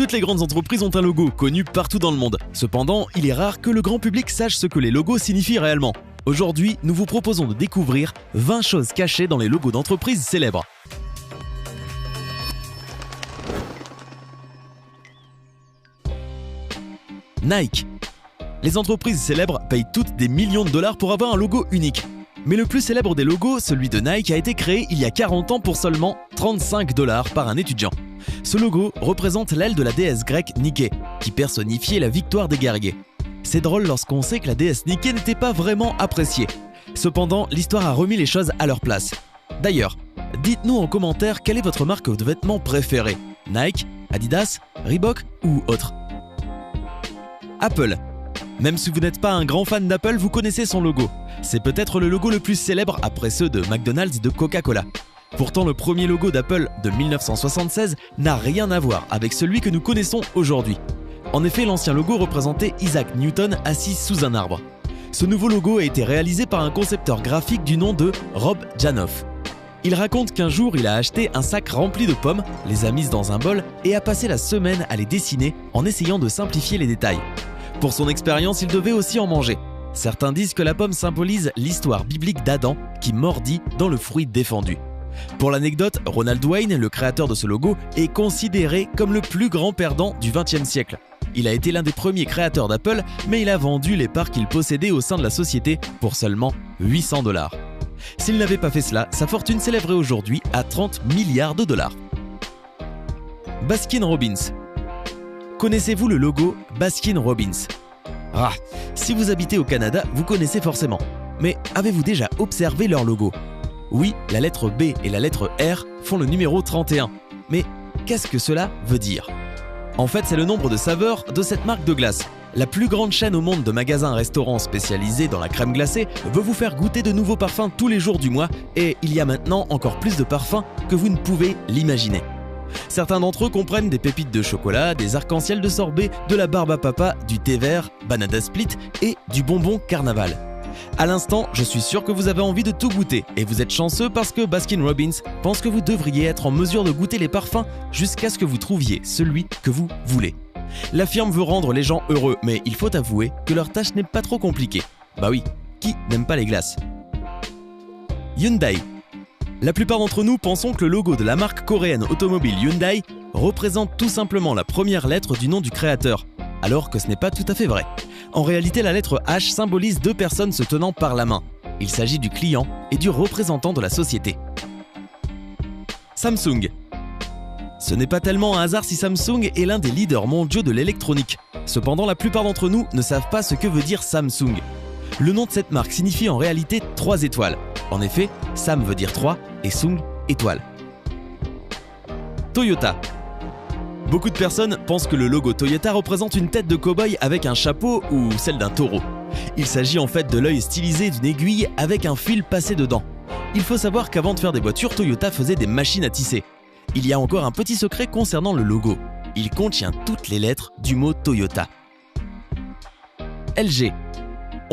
Toutes les grandes entreprises ont un logo, connu partout dans le monde. Cependant, il est rare que le grand public sache ce que les logos signifient réellement. Aujourd'hui, nous vous proposons de découvrir 20 choses cachées dans les logos d'entreprises célèbres. Nike. Les entreprises célèbres payent toutes des millions de dollars pour avoir un logo unique. Mais le plus célèbre des logos, celui de Nike, a été créé il y a 40 ans pour seulement 35 $ par un étudiant. Ce logo représente l'aile de la déesse grecque Niké, qui personnifiait la victoire des guerriers. C'est drôle lorsqu'on sait que la déesse Niké n'était pas vraiment appréciée. Cependant, l'histoire a remis les choses à leur place. D'ailleurs, dites-nous en commentaire quelle est votre marque de vêtements préférée. Nike, Adidas, Reebok ou autre. Apple. Même si vous n'êtes pas un grand fan d'Apple, vous connaissez son logo. C'est peut-être le logo le plus célèbre après ceux de McDonald's et de Coca-Cola. Pourtant, le premier logo d'Apple de 1976 n'a rien à voir avec celui que nous connaissons aujourd'hui. En effet, l'ancien logo représentait Isaac Newton assis sous un arbre. Ce nouveau logo a été réalisé par un concepteur graphique du nom de Rob Janoff. Il raconte qu'un jour, il a acheté un sac rempli de pommes, les a mises dans un bol et a passé la semaine à les dessiner en essayant de simplifier les détails. Pour son expérience, il devait aussi en manger. Certains disent que la pomme symbolise l'histoire biblique d'Adam qui mordit dans le fruit défendu. Pour l'anecdote, Ronald Wayne, le créateur de ce logo, est considéré comme le plus grand perdant du XXe siècle. Il a été l'un des premiers créateurs d'Apple, mais il a vendu les parts qu'il possédait au sein de la société pour seulement 800 $. S'il n'avait pas fait cela, sa fortune s'élèverait aujourd'hui à 30 milliards de dollars. Baskin Robbins. Connaissez-vous le logo Baskin Robbins? Si vous habitez au Canada, vous connaissez forcément. Mais avez-vous déjà observé leur logo? Oui, la lettre B et la lettre R font le numéro 31. Mais qu'est-ce que cela veut dire? En fait, c'est le nombre de saveurs de cette marque de glace. La plus grande chaîne au monde de magasins-restaurants spécialisés dans la crème glacée veut vous faire goûter de nouveaux parfums tous les jours du mois et il y a maintenant encore plus de parfums que vous ne pouvez l'imaginer. Certains d'entre eux comprennent des pépites de chocolat, des arcs-en-ciel de sorbet, de la barbe à papa, du thé vert, banana split et du bonbon carnaval. À l'instant, je suis sûr que vous avez envie de tout goûter et vous êtes chanceux parce que Baskin Robbins pense que vous devriez être en mesure de goûter les parfums jusqu'à ce que vous trouviez celui que vous voulez. La firme veut rendre les gens heureux, mais il faut avouer que leur tâche n'est pas trop compliquée. Bah oui, qui n'aime pas les glaces? Hyundai. La plupart d'entre nous pensons que le logo de la marque coréenne automobile Hyundai représente tout simplement la première lettre du nom du créateur, alors que ce n'est pas tout à fait vrai. En réalité, la lettre H symbolise deux personnes se tenant par la main. Il s'agit du client et du représentant de la société. Samsung. Ce n'est pas tellement un hasard si Samsung est l'un des leaders mondiaux de l'électronique. Cependant, la plupart d'entre nous ne savent pas ce que veut dire Samsung. Le nom de cette marque signifie en réalité 3 étoiles. En effet, Sam veut dire 3 et Sung, étoile. Toyota. Beaucoup de personnes pensent que le logo Toyota représente une tête de cow-boy avec un chapeau ou celle d'un taureau. Il s'agit en fait de l'œil stylisé d'une aiguille avec un fil passé dedans. Il faut savoir qu'avant de faire des voitures, Toyota faisait des machines à tisser. Il y a encore un petit secret concernant le logo. Il contient toutes les lettres du mot Toyota. LG.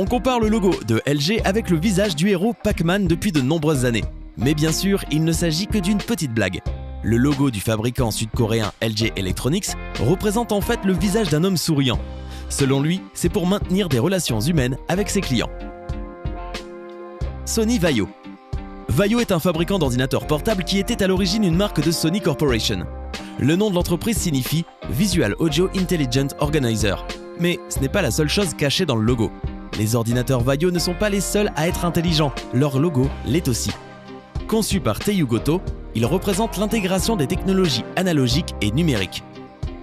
On compare le logo de LG avec le visage du héros Pac-Man depuis de nombreuses années. Mais bien sûr, il ne s'agit que d'une petite blague. Le logo du fabricant sud-coréen LG Electronics représente en fait le visage d'un homme souriant. Selon lui, c'est pour maintenir des relations humaines avec ses clients. Sony Vaio. Vaio est un fabricant d'ordinateurs portables qui était à l'origine une marque de Sony Corporation. Le nom de l'entreprise signifie Visual Audio Intelligent Organizer. Mais ce n'est pas la seule chose cachée dans le logo. Les ordinateurs Vaio ne sont pas les seuls à être intelligents, leur logo l'est aussi. Conçu par Teiyu Goto, il représente l'intégration des technologies analogiques et numériques.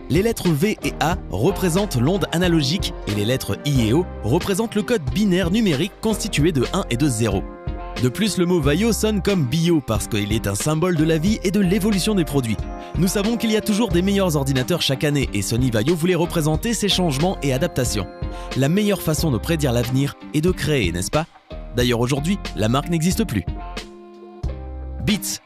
Les lettres V et A représentent l'onde analogique et les lettres I et O représentent le code binaire numérique constitué de 1 et de 0. De plus, le mot Vaio sonne comme bio parce qu'il est un symbole de la vie et de l'évolution des produits. Nous savons qu'il y a toujours des meilleurs ordinateurs chaque année et Sony Vaio voulait représenter ces changements et adaptations. La meilleure façon de prédire l'avenir est de créer, n'est-ce pas? D'ailleurs aujourd'hui, la marque n'existe plus. Beats.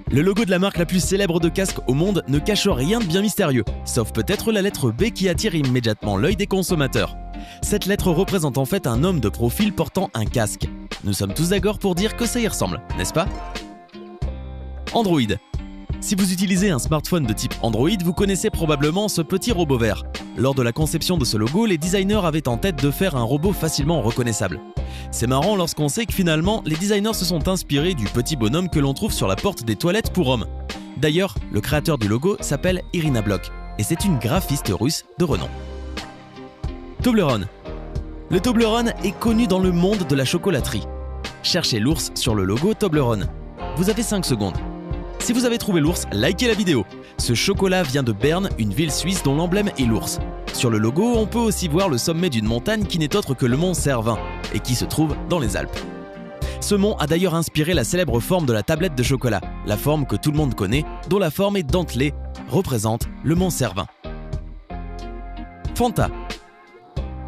Le logo de la marque la plus célèbre de casque au monde ne cache rien de bien mystérieux, sauf peut-être la lettre B qui attire immédiatement l'œil des consommateurs. Cette lettre représente en fait un homme de profil portant un casque. Nous sommes tous d'accord pour dire que ça y ressemble, n'est-ce pas? Android. Si vous utilisez un smartphone de type Android, vous connaissez probablement ce petit robot vert. Lors de la conception de ce logo, les designers avaient en tête de faire un robot facilement reconnaissable. C'est marrant lorsqu'on sait que finalement, les designers se sont inspirés du petit bonhomme que l'on trouve sur la porte des toilettes pour hommes. D'ailleurs, le créateur du logo s'appelle Irina Blok, et c'est une graphiste russe de renom. Toblerone. Le Toblerone est connu dans le monde de la chocolaterie. Cherchez l'ours sur le logo Toblerone. Vous avez 5 secondes. Si vous avez trouvé l'ours, likez la vidéo. Ce chocolat vient de Berne, une ville suisse dont l'emblème est l'ours. Sur le logo, on peut aussi voir le sommet d'une montagne qui n'est autre que le mont Cervin et qui se trouve dans les Alpes. Ce mont a d'ailleurs inspiré la célèbre forme de la tablette de chocolat, la forme que tout le monde connaît, dont la forme est dentelée, représente le mont Cervin. Fanta.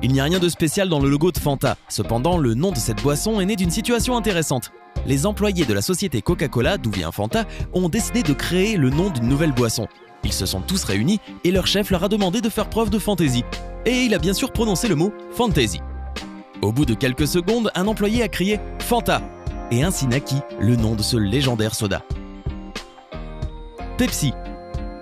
Il n'y a rien de spécial dans le logo de Fanta, cependant le nom de cette boisson est né d'une situation intéressante. Les employés de la société Coca-Cola, d'où vient Fanta, ont décidé de créer le nom d'une nouvelle boisson. Ils se sont tous réunis et leur chef leur a demandé de faire preuve de fantaisie. Et il a bien sûr prononcé le mot « fantasy ». Au bout de quelques secondes, un employé a crié « Fanta » et ainsi naquit le nom de ce légendaire soda. Pepsi.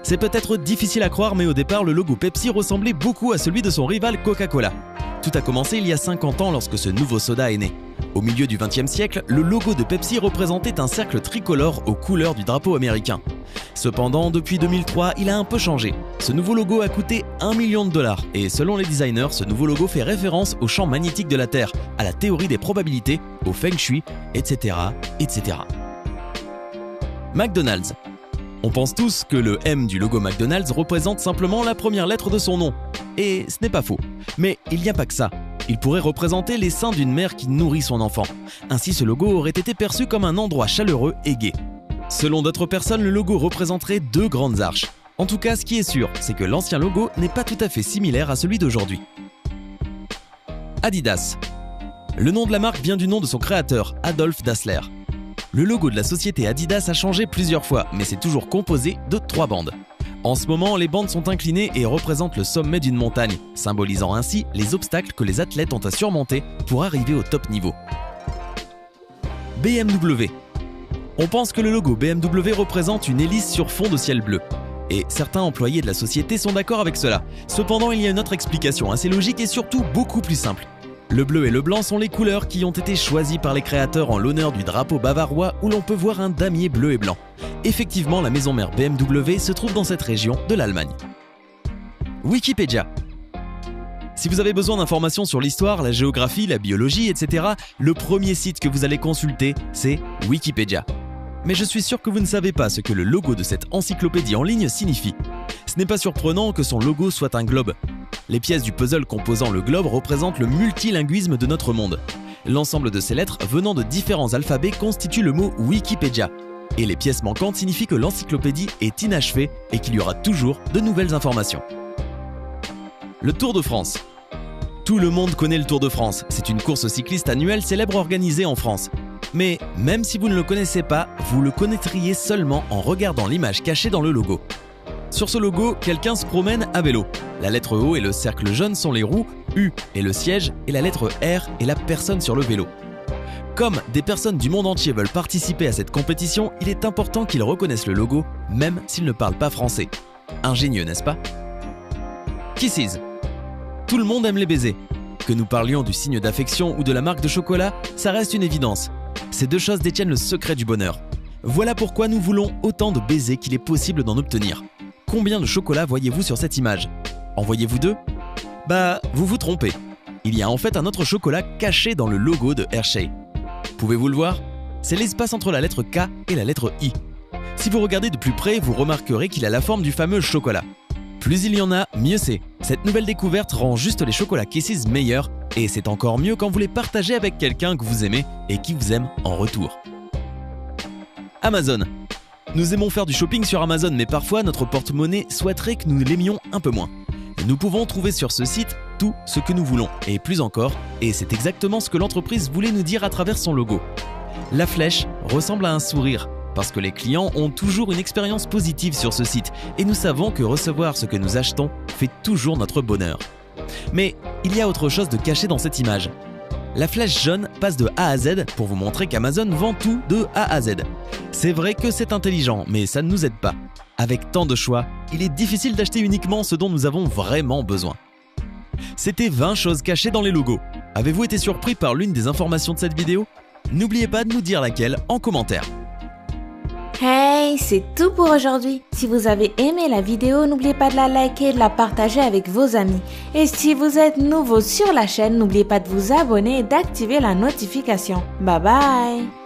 C'est peut-être difficile à croire, mais au départ, le logo Pepsi ressemblait beaucoup à celui de son rival Coca-Cola. Tout a commencé il y a 50 ans lorsque ce nouveau soda est né. Au milieu du XXe siècle, le logo de Pepsi représentait un cercle tricolore aux couleurs du drapeau américain. Cependant, depuis 2003, il a un peu changé. Ce nouveau logo a coûté $1 million et selon les designers, ce nouveau logo fait référence au champ magnétique de la Terre, à la théorie des probabilités, au feng shui, etc., etc. McDonald's. On pense tous que le M du logo McDonald's représente simplement la première lettre de son nom. Et ce n'est pas faux. Mais il n'y a pas que ça. Il pourrait représenter les seins d'une mère qui nourrit son enfant. Ainsi, ce logo aurait été perçu comme un endroit chaleureux et gai. Selon d'autres personnes, le logo représenterait 2 grandes arches. En tout cas, ce qui est sûr, c'est que l'ancien logo n'est pas tout à fait similaire à celui d'aujourd'hui. Adidas. Le nom de la marque vient du nom de son créateur, Adolf Dassler. Le logo de la société Adidas a changé plusieurs fois, mais c'est toujours composé de 3 bandes. En ce moment, les bandes sont inclinées et représentent le sommet d'une montagne, symbolisant ainsi les obstacles que les athlètes ont à surmonter pour arriver au top niveau. BMW. On pense que le logo BMW représente une hélice sur fond de ciel bleu. Et certains employés de la société sont d'accord avec cela. Cependant, il y a une autre explication assez logique et surtout beaucoup plus simple. Le bleu et le blanc sont les couleurs qui ont été choisies par les créateurs en l'honneur du drapeau bavarois où l'on peut voir un damier bleu et blanc. Effectivement, la maison mère BMW se trouve dans cette région de l'Allemagne. Wikipédia. Si vous avez besoin d'informations sur l'histoire, la géographie, la biologie, etc., le premier site que vous allez consulter, c'est Wikipédia. Mais je suis sûr que vous ne savez pas ce que le logo de cette encyclopédie en ligne signifie. Ce n'est pas surprenant que son logo soit un globe. Les pièces du puzzle composant le globe représentent le multilinguisme de notre monde. L'ensemble de ces lettres venant de différents alphabets constitue le mot Wikipédia. Et les pièces manquantes signifient que l'encyclopédie est inachevée et qu'il y aura toujours de nouvelles informations. Le Tour de France. Tout le monde connaît le Tour de France. C'est une course cycliste annuelle célèbre organisée en France. Mais même si vous ne le connaissez pas, vous le connaîtriez seulement en regardant l'image cachée dans le logo. Sur ce logo, quelqu'un se promène à vélo. La lettre O et le cercle jaune sont les roues, U est le siège et la lettre R est la personne sur le vélo. Comme des personnes du monde entier veulent participer à cette compétition, il est important qu'ils reconnaissent le logo, même s'ils ne parlent pas français. Ingénieux, n'est-ce pas? Kisses. Tout le monde aime les baisers. Que nous parlions du signe d'affection ou de la marque de chocolat, ça reste une évidence. Ces 2 choses détiennent le secret du bonheur. Voilà pourquoi nous voulons autant de baisers qu'il est possible d'en obtenir. Combien de chocolat voyez-vous sur cette image? En voyez-vous 2? Vous vous trompez. Il y a en fait un autre chocolat caché dans le logo de Hershey. Pouvez-vous le voir? C'est l'espace entre la lettre K et la lettre I. Si vous regardez de plus près, vous remarquerez qu'il a la forme du fameux chocolat. Plus il y en a, mieux c'est. Cette nouvelle découverte rend juste les chocolats Kisses meilleurs et c'est encore mieux quand vous les partagez avec quelqu'un que vous aimez et qui vous aime en retour. Amazon. Nous aimons faire du shopping sur Amazon, mais parfois notre porte-monnaie souhaiterait que nous l'aimions un peu moins. Nous pouvons trouver sur ce site tout ce que nous voulons, et plus encore, et c'est exactement ce que l'entreprise voulait nous dire à travers son logo. La flèche ressemble à un sourire, parce que les clients ont toujours une expérience positive sur ce site, et nous savons que recevoir ce que nous achetons fait toujours notre bonheur. Mais il y a autre chose de caché dans cette image. La flèche jaune passe de A à Z pour vous montrer qu'Amazon vend tout de A à Z. C'est vrai que c'est intelligent, mais ça ne nous aide pas. Avec tant de choix, il est difficile d'acheter uniquement ce dont nous avons vraiment besoin. C'était 20 choses cachées dans les logos. Avez-vous été surpris par l'une des informations de cette vidéo? N'oubliez pas de nous dire laquelle en commentaire. Hey, c'est tout pour aujourd'hui. Si vous avez aimé la vidéo, n'oubliez pas de la liker et de la partager avec vos amis. Et si vous êtes nouveau sur la chaîne, n'oubliez pas de vous abonner et d'activer la notification. Bye bye!